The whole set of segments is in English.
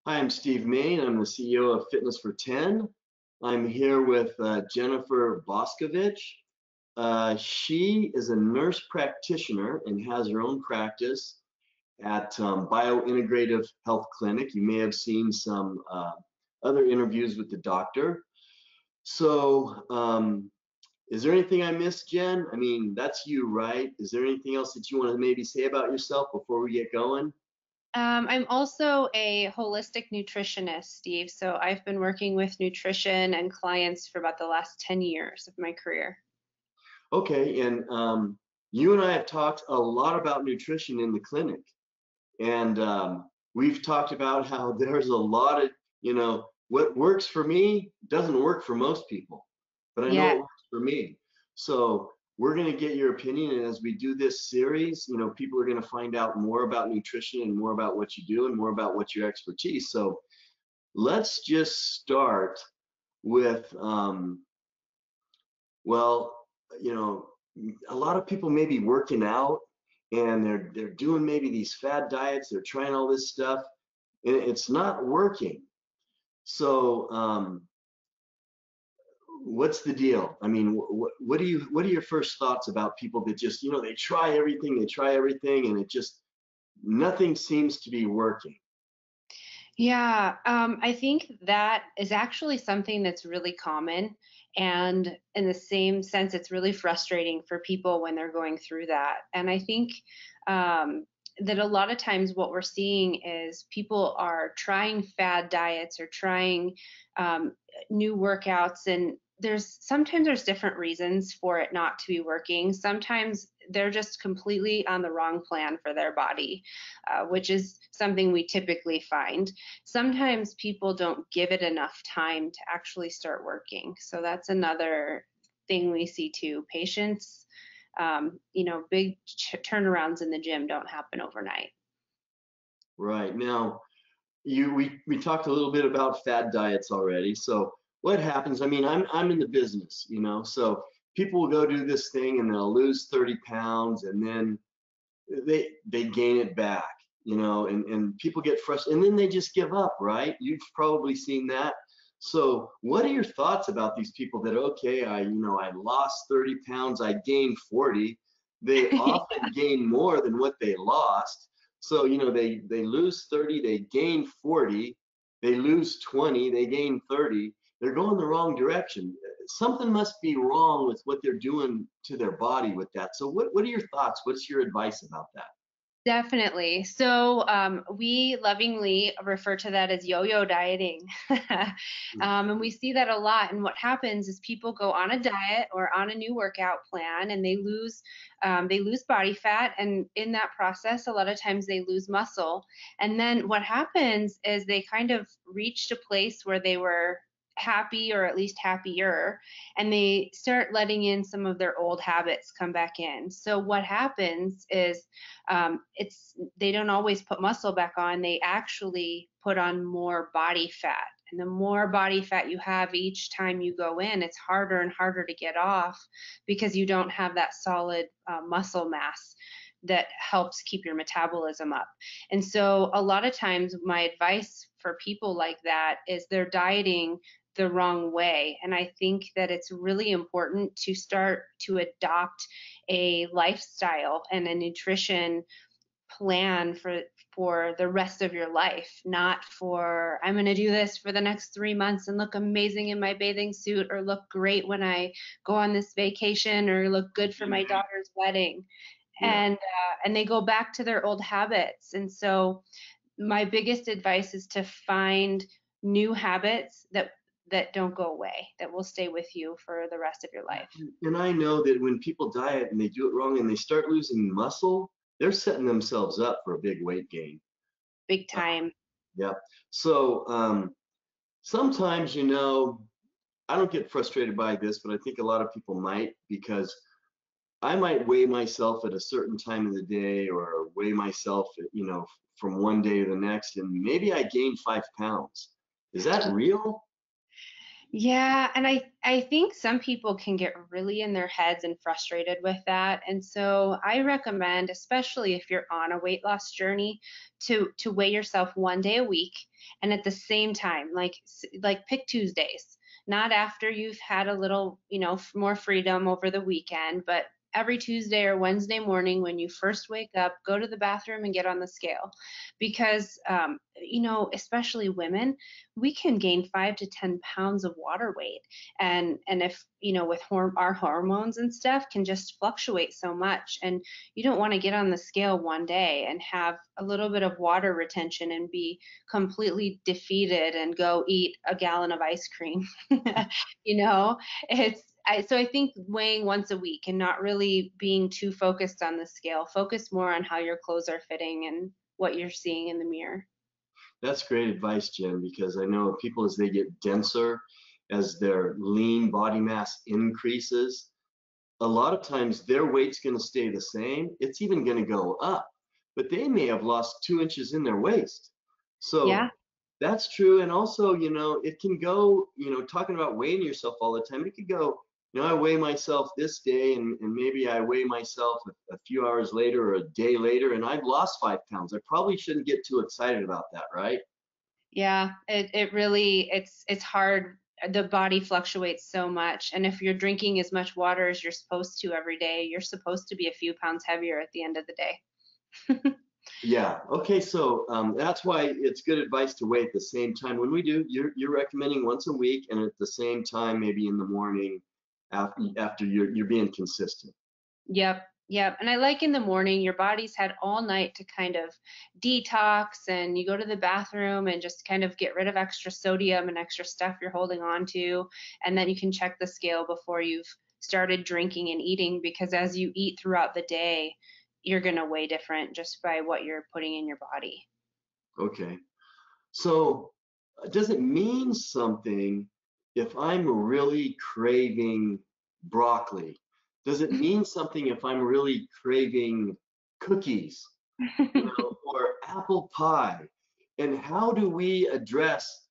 Hi, I'm Steve Main. I'm the CEO of Fitness for 10. I'm here with Jennifer Boscovich. She is a nurse practitioner and has her own practice at Biointegrative Health Clinic. You may have seen some other interviews with the doctor. So, is there anything I missed, Jen? I mean, that's you, right? Is there anything else that you want to maybe say about yourself before we get going? I'm also a holistic nutritionist, Steve. So I've been working with nutrition and clients for about the last 10 years of my career. Okay, and you and I have talked a lot about nutrition in the clinic, and we've talked about how there's a lot of, what works for me doesn't work for most people, but I know Yeah, it works for me. So we're going to get your opinion, and as we do this series, people are going to find out more about nutrition and more about what you do and more about what your expertise. So let's just start with, well, you know, a lot of people may be working out and they're doing maybe these fad diets, they're trying all this stuff, and it's not working. So, what's the deal? I mean, what are your first thoughts about people that just, they try everything, and it just nothing seems to be working? yeah. I think that is actually something that's really common. And in the same sense, it's really frustrating for people when they're going through that. And I think that a lot of times what we're seeing is people are trying fad diets or trying um, new workouts, and sometimes there's different reasons for it not to be working. Sometimes they're just completely on the wrong plan for their body, which is something we typically find. Sometimes people don't give it enough time to actually start working. So that's another thing we see too. Patients, big turnarounds in the gym don't happen overnight. Right. Now, we talked a little bit about fad diets already. So what happens? I mean, I'm in the business, so people will go do this thing and they'll lose 30 pounds and then they gain it back, and people get frustrated and then they just give up, right? You've probably seen that. So what are your thoughts about these people that, okay, I lost 30 pounds, I gained 40. They often gain more than what they lost. So, they lose 30, they gain 40, they lose 20, they gain 30. They're going the wrong direction. Something must be wrong with what they're doing to their body with that. So what are your thoughts? What's your advice about that? Definitely. So we lovingly refer to that as yo-yo dieting. And we see that a lot. And what happens is people go on a diet or on a new workout plan and they lose body fat. And in that process, a lot of times they lose muscle. And then what happens is they kind of reached a place where they were happy or at least happier, and they start letting in some of their old habits come back in. So what happens is they don't always put muscle back on. They actually put on more body fat. And the more body fat you have each time you go in, it's harder and harder to get off because you don't have that solid muscle mass that helps keep your metabolism up. And so a lot of times my advice for people like that is they're dieting the wrong way. And I think that it's really important to start to adopt a lifestyle and a nutrition plan for the rest of your life, not for I'm going to do this for the next 3 months and look amazing in my bathing suit, or look great when I go on this vacation, or look good for my daughter's wedding. Yeah. And they go back to their old habits. And so my biggest advice is to find new habits that don't go away, that will stay with you for the rest of your life. And I know that when people diet and they do it wrong and they start losing muscle, they're setting themselves up for a big weight gain. Big Uh, time. yeah. So sometimes, I don't get frustrated by this, but I think a lot of people might, because I might weigh myself at a certain time of the day or weigh myself, from one day to the next, and maybe I gain 5 pounds. Is that real? Yeah, and I think some people can get really in their heads and frustrated with that. And so I recommend, especially if you're on a weight loss journey, to weigh yourself 1 day a week, and at the same time, like pick Tuesdays, not after you've had a little, more freedom over the weekend, but every Tuesday or Wednesday morning when you first wake up, go to the bathroom and get on the scale. Because especially women, we can gain 5 to 10 pounds of water weight, and if with our hormones and stuff can just fluctuate so much, and you don't want to get on the scale 1 day and have a little bit of water retention and be completely defeated and go eat a gallon of ice cream. you know so I think weighing once a week and not really being too focused on the scale, focus more on how your clothes are fitting and what you're seeing in the mirror. That's great advice, Jen, because I know people as they get denser, as their lean body mass increases, a lot of times their weight's going to stay the same. It's even going to go up, but they may have lost 2 inches in their waist. Yeah. So that's true. And also, it can go, talking about weighing yourself all the time, it could go, I weigh myself this day and maybe I weigh myself a few hours later or a day later and I've lost 5 pounds. I probably shouldn't get too excited about that, right? Yeah, it really it's hard. The body fluctuates so much, and if you're drinking as much water as you're supposed to every day, you're supposed to be a few pounds heavier at the end of the day. Yeah. Okay. So that's why it's good advice to weigh at the same time. When we do, you're recommending once a week, and at the same time, maybe in the morning, after you're being consistent. Yep, yep. And I like in the morning, your body's had all night to kind of detox, and you go to the bathroom and just kind of get rid of extra sodium and extra stuff you're holding on to. And then you can check the scale before you've started drinking and eating, because as you eat throughout the day, you're going to weigh different just by what you're putting in your body. Okay. So does it mean something if I'm really craving broccoli? Does it mean something if I'm really craving cookies, or apple pie? And how do we address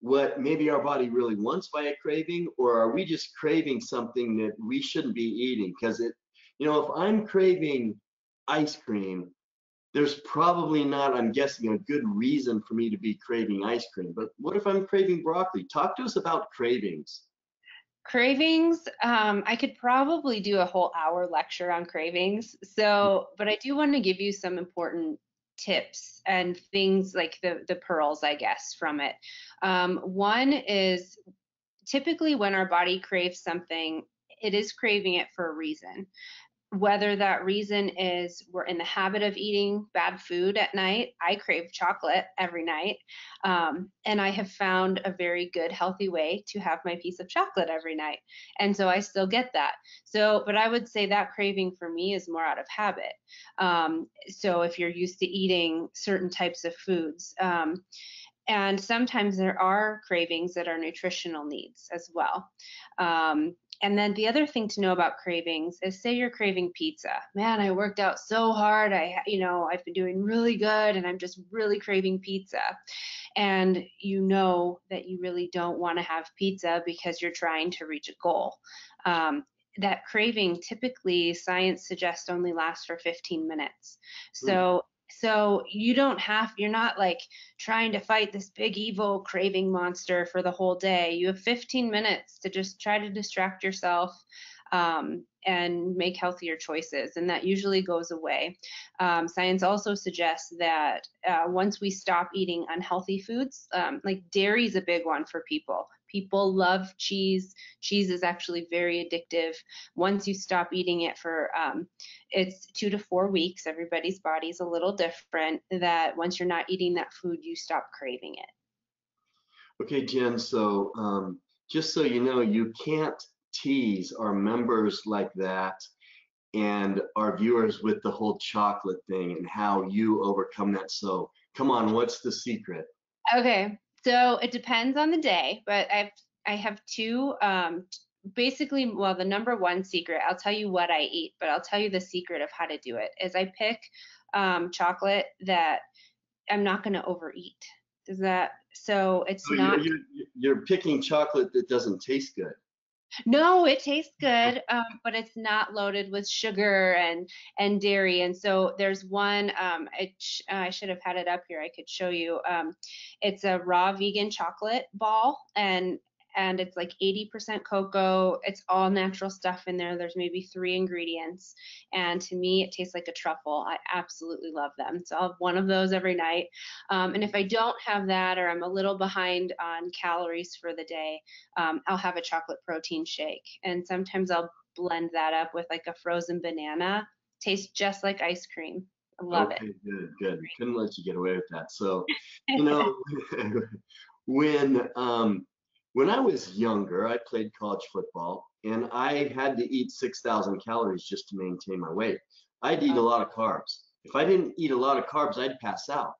what maybe our body really wants by a craving, or are we just craving something that we shouldn't be eating? Because if I'm craving ice cream, there's probably not, I'm guessing, a good reason for me to be craving ice cream. But what if I'm craving broccoli? Talk to us about cravings. Cravings, I could probably do a whole hour lecture on cravings. So, but I do want to give you some important tips and things like the pearls, I guess, from it. One is typically when our body craves something, it is craving it for a reason, whether that reason is we're in the habit of eating bad food at night. I crave chocolate every night. And I have found a very good, healthy way to have my piece of chocolate every night. And so I still get that. So, but I would say that craving for me is more out of habit. So if you're used to eating certain types of foods, and sometimes there are cravings that are nutritional needs as well. And then the other thing to know about cravings is, say you're craving pizza. Man, I worked out so hard. I've been doing really good and I'm just really craving pizza. And you know that you really don't want to have pizza because you're trying to reach a goal. That craving typically, science suggests, only lasts for 15 minutes. Hmm. So you're not like trying to fight this big evil craving monster for the whole day. You have 15 minutes to just try to distract yourself, and make healthier choices, and that usually goes away. Science also suggests that once we stop eating unhealthy foods, like dairy is a big one for people. People love cheese. Cheese is actually very addictive. Once you stop eating it for it's 2 to 4 weeks. Everybody's body is a little different. That once you're not eating that food, you stop craving it. Okay, Jen, so just so you know, you can't tease our members like that and our viewers with the whole chocolate thing and how you overcome that. So come on, what's the secret? Okay, so it depends on the day, but I have two. Basically, well, the number one secret, I'll tell you what I eat, but I'll tell you the secret of how to do it. Is I pick chocolate that I'm not going to overeat. Does that, so it's So not. you're picking chocolate that doesn't taste good. No, it tastes good, but it's not loaded with sugar and dairy. And so there's one. I should have had it up here. I could show you. It's a raw vegan chocolate ball, and it's like 80% cocoa. It's all natural stuff in there. There's maybe 3 ingredients, and to me, it tastes like a truffle. I absolutely love them. So I'll have one of those every night. And if I don't have that, or I'm a little behind on calories for the day, I'll have a chocolate protein shake. And sometimes I'll blend that up with like a frozen banana. Tastes just like ice cream. I love it. Okay, good, good. Couldn't let you get away with that. So, you know, when when I was younger, I played college football and I had to eat 6,000 calories just to maintain my weight. I'd eat a lot of carbs. If I didn't eat a lot of carbs, I'd pass out.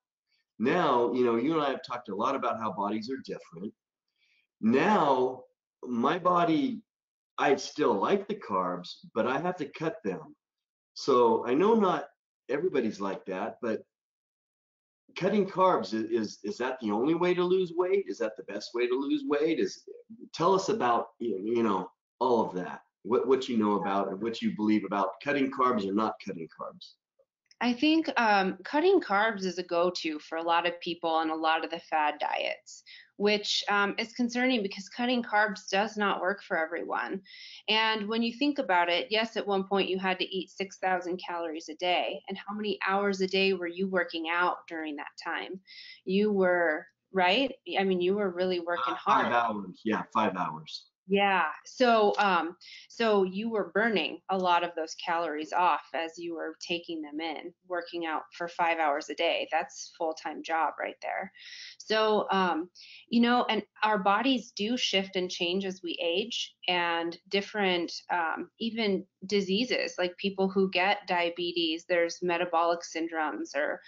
Now, you and I have talked a lot about how bodies are different. Now, my body, I still like the carbs, but I have to cut them. So I know not everybody's like that, but cutting carbs is that the only way to lose weight? Is that the best way to lose weight? Is tell us about all of that. What you know about and what you believe about cutting carbs or not cutting carbs. I think cutting carbs is a go-to for a lot of people on a lot of the fad diets, which is concerning because cutting carbs does not work for everyone. And when you think about it, yes, at one point you had to eat 6,000 calories a day. And how many hours a day were you working out during that time? You were, right? I mean, you were really working hard. 5 hours, yeah, 5 hours. Yeah. So you were burning a lot of those calories off as you were taking them in, working out for 5 hours a day. That's full-time job right there. So, and our bodies do shift and change as we age, and different, even diseases, like people who get diabetes, there's metabolic syndromes, or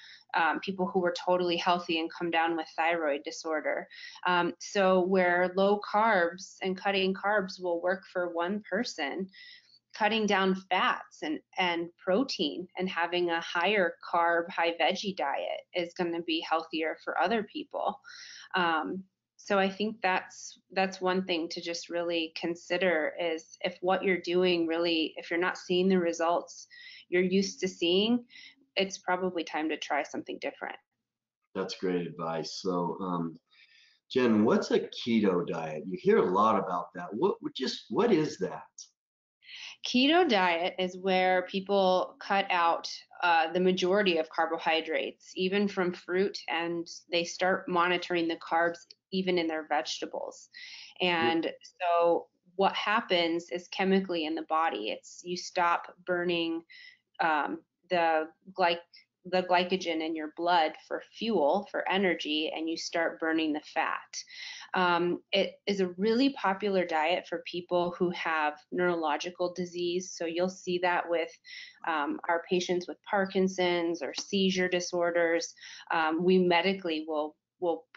people who were totally healthy and come down with thyroid disorder. So where low carbs and cutting carbs will work for one person, cutting down fats and protein and having a higher carb, high veggie diet is going to be healthier for other people. So I think that's one thing to just really consider, is if what you're doing really, if you're not seeing the results you're used to seeing, it's probably time to try something different. That's great advice. So, Jen, what's a keto diet? You hear a lot about that. What is that? Keto diet is where people cut out the majority of carbohydrates, even from fruit, and they start monitoring the carbs even in their vegetables. And so what happens is chemically in the body, it's you stop burning um, the glyc the glycogen in your blood for fuel, for energy, and you start burning the fat. It is a really popular diet for people who have neurological disease. So you'll see that with our patients with Parkinson's or seizure disorders. We medically will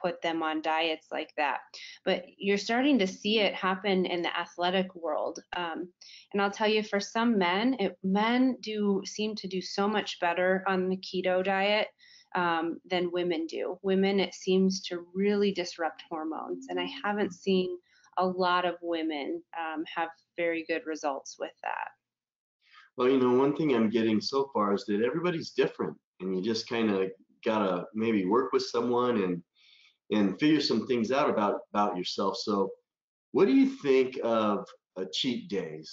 put them on diets like that. But you're starting to see it happen in the athletic world. And I'll tell you, for some men, men do seem to do so much better on the keto diet than women do. Women, it seems to really disrupt hormones, and I haven't seen a lot of women have very good results with that. Well, one thing I'm getting so far is that everybody's different, and you just kind of gotta maybe work with someone and figure some things out about yourself. So, what do you think of cheat days?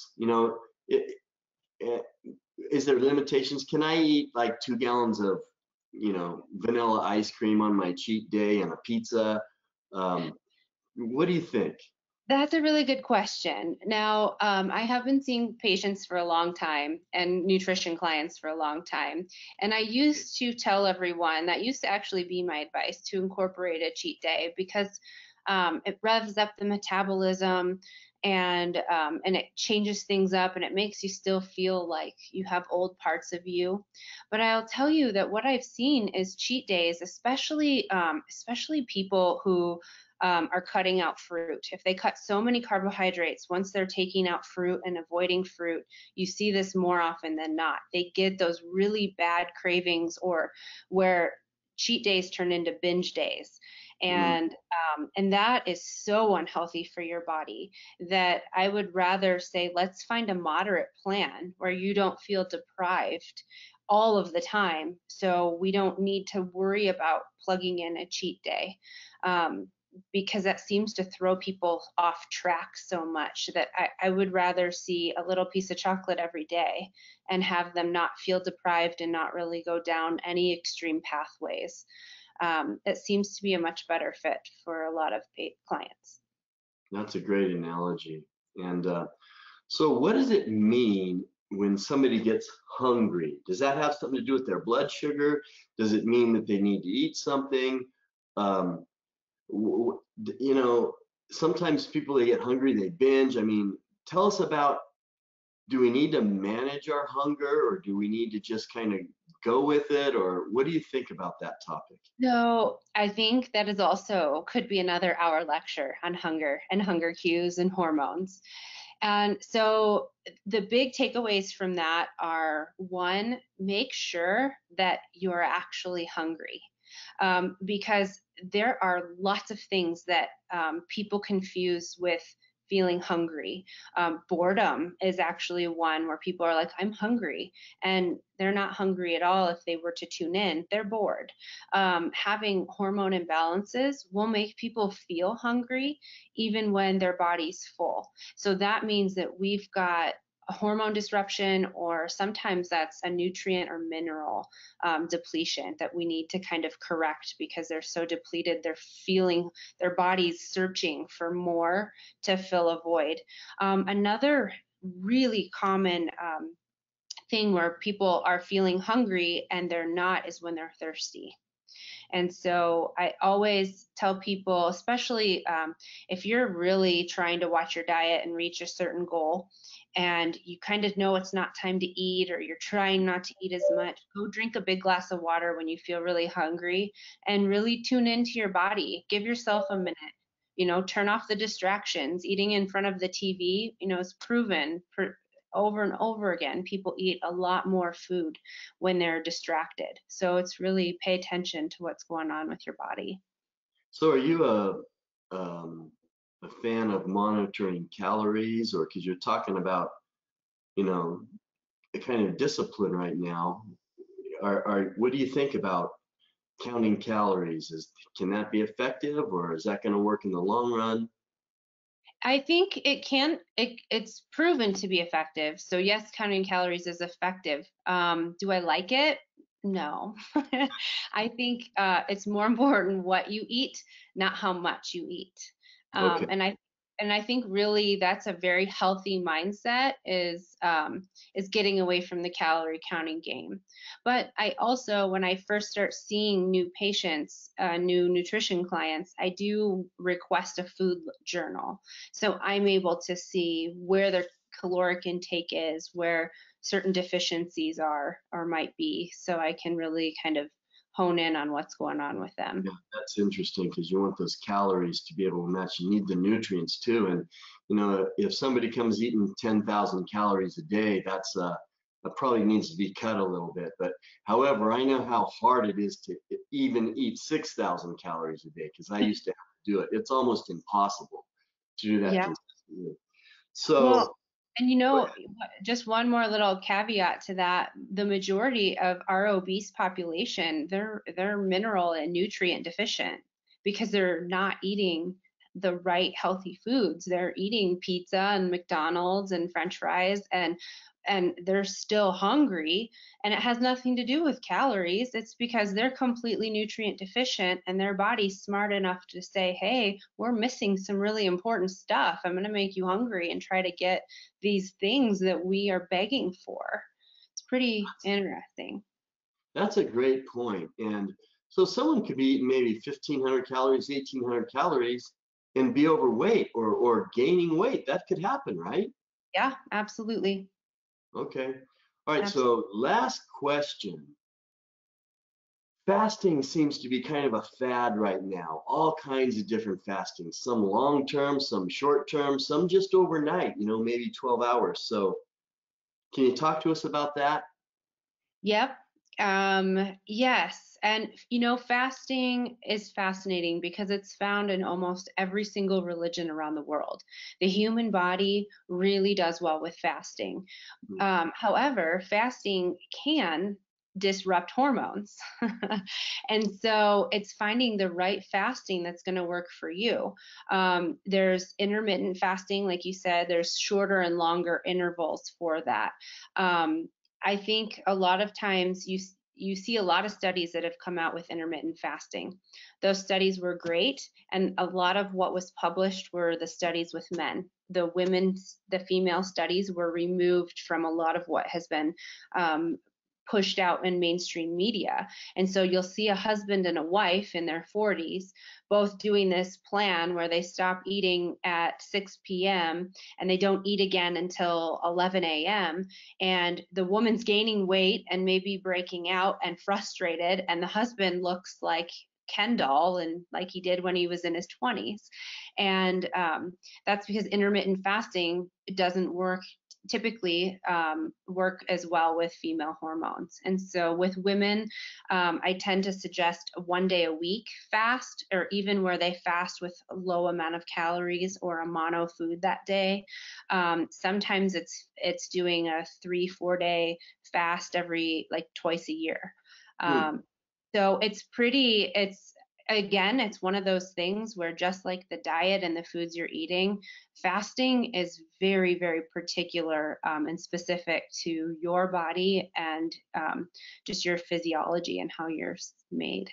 It, it, is there limitations? Can I eat like 2 gallons of, vanilla ice cream on my cheat day and a pizza? Um, what do you think? That's a really good question. Now, I have been seeing patients for a long time and nutrition clients for a long time. And I used to tell everyone, that used to actually be my advice, to incorporate a cheat day, because it revs up the metabolism, and it changes things up, and it makes you still feel like you have old parts of you. But I'll tell you that what I've seen is cheat days, especially people who are cutting out fruit. If they cut so many carbohydrates, once they're taking out fruit and avoiding fruit, you see this more often than not. They get those really bad cravings, or where cheat days turn into binge days. Mm, And that is so unhealthy for your body that I would rather say, let's find a moderate plan where you don't feel deprived all of the time. So we don't need to worry about plugging in a cheat day. Because that seems to throw people off track so much that I would rather see a little piece of chocolate every day and have them not feel deprived and not really go down any extreme pathways. It seems to be a much better fit for a lot of clients. that's a great analogy. And so what does it mean when somebody gets hungry? Does that have something to do with their blood sugar? Does it mean that they need to eat something? Um, you know, sometimes people, they get hungry, they binge. I mean, tell us about, do we need to manage our hunger, or do we need to just kind of go with it? Or what do you think about that topic? So I think that is also could be another hour lecture on hunger and hunger cues and hormones. And so the big takeaways from that are one, make sure that you're actually hungry. Because there are lots of things that people confuse with feeling hungry. Boredom is actually one where people are like, I'm hungry. And they're not hungry at all if they were to tune in, they're bored. Having hormone imbalances will make people feel hungry even when their body's full. So that means that we've got a hormone disruption, or sometimes that's a nutrient or mineral depletion that we need to kind of correct because they're so depleted. They're feeling their body's searching for more to fill a void. Another really common thing where people are feeling hungry and they're not is when they're thirsty. And so I always tell people, especially if you're really trying to watch your diet and reach a certain goal, and you kind of know it's not time to eat, or you're trying not to eat as much, go drink a big glass of water when you feel really hungry and really tune into your body. Give yourself a minute. Turn off the distractions. Eating in front of the TV, is proven over and over again. People eat a lot more food when they're distracted. So it's really pay attention to what's going on with your body. So are you um, a fan of monitoring calories, or because you're talking about, you know, a kind of discipline right now? What do you think about counting calories? Can that be effective, or is that going to work in the long run? I think it's proven to be effective. So yes, counting calories is effective. Do I like it? No. I think it's more important what you eat, not how much you eat. Okay. And I think really that's a very healthy mindset is getting away from the calorie counting game. But I also, when I first start seeing new patients, new nutrition clients, I do request a food journal. So I'm able to see where their caloric intake is, where certain deficiencies are or might be, so I can really kind of hone in on what's going on with them. Yeah, that's interesting because you want those calories to be able to match. You need the nutrients too. And, if somebody comes eating 10,000 calories a day, that probably needs to be cut a little bit. But however, I know how hard it is to even eat 6,000 calories a day because I used to have to do it. It's almost impossible to do that Yeah. consistently. So, Well, and just one more little caveat to that, the majority of our obese population, they're mineral and nutrient deficient because they're not eating the right healthy foods. They're eating pizza and McDonald's and French fries, and they're still hungry, and it has nothing to do with calories. It's because they're completely nutrient deficient and their body's smart enough to say, hey, we're missing some really important stuff. I'm going to make you hungry and try to get these things that we are begging for. It's pretty interesting. that's a great point. And so someone could be eating maybe 1,500 calories, 1,800 calories, and be overweight or gaining weight. That could happen, right? Yeah, absolutely. Okay. All right. Absolutely. So last question. Fasting seems to be kind of a fad right now. All kinds of different fasting, some long term, some short term, some just overnight, maybe 12 hours. So can you talk to us about that? Yep. Yes. And, fasting is fascinating because it's found in almost every single religion around the world. The human body really does well with fasting. Mm, However, fasting can disrupt hormones. And so it's finding the right fasting that's going to work for you. There's intermittent fasting, like you said, there's shorter and longer intervals for that. Um, I think a lot of times you see a lot of studies that have come out with intermittent fasting. Those studies were great, and a lot of what was published were the studies with men. The female studies were removed from a lot of what has been um, pushed out in mainstream media. And so you'll see a husband and a wife in their 40s both doing this plan where they stop eating at 6 p.m. and they don't eat again until 11 a.m. And the woman's gaining weight and maybe breaking out and frustrated, and the husband looks like Ken doll and like he did when he was in his 20s. And that's because intermittent fasting doesn't typically work as well with female hormones. And so with women, I tend to suggest a 1 day a week fast, or even where they fast with a low amount of calories or a mono food that day. Sometimes it's doing a 3-4 day fast every like twice a year. mm. Um, so it's one of those things where, just like the diet and the foods you're eating, fasting is very, very particular and specific to your body and just your physiology and how you're made.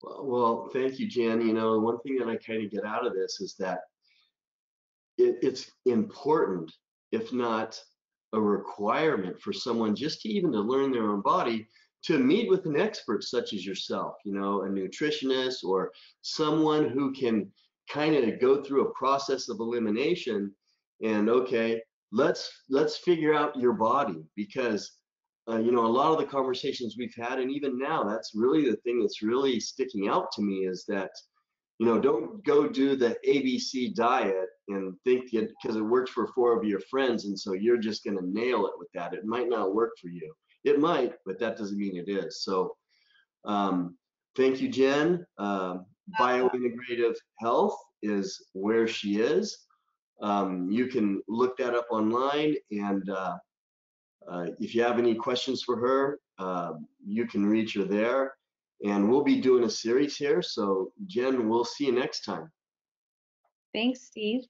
Well, thank you, Jen. One thing that I kind of get out of this is that it's important, if not a requirement, for someone just to even to learn their own body, to meet with an expert such as yourself, a nutritionist or someone who can kind of go through a process of elimination. And okay, let's figure out your body, because a lot of the conversations we've had, and even now, that's really the thing that's really sticking out to me, is that don't go do the ABC diet and think it because it works for 4 of your friends, and so you're just going to nail it with that. It might not work for you. It might, but that doesn't mean it is. So, um, thank you, Jen. Biointegrative Health is where she is. You can look that up online, and if you have any questions for her, you can reach her there. And we'll be doing a series here. So, Jen, we'll see you next time. Thanks, Steve.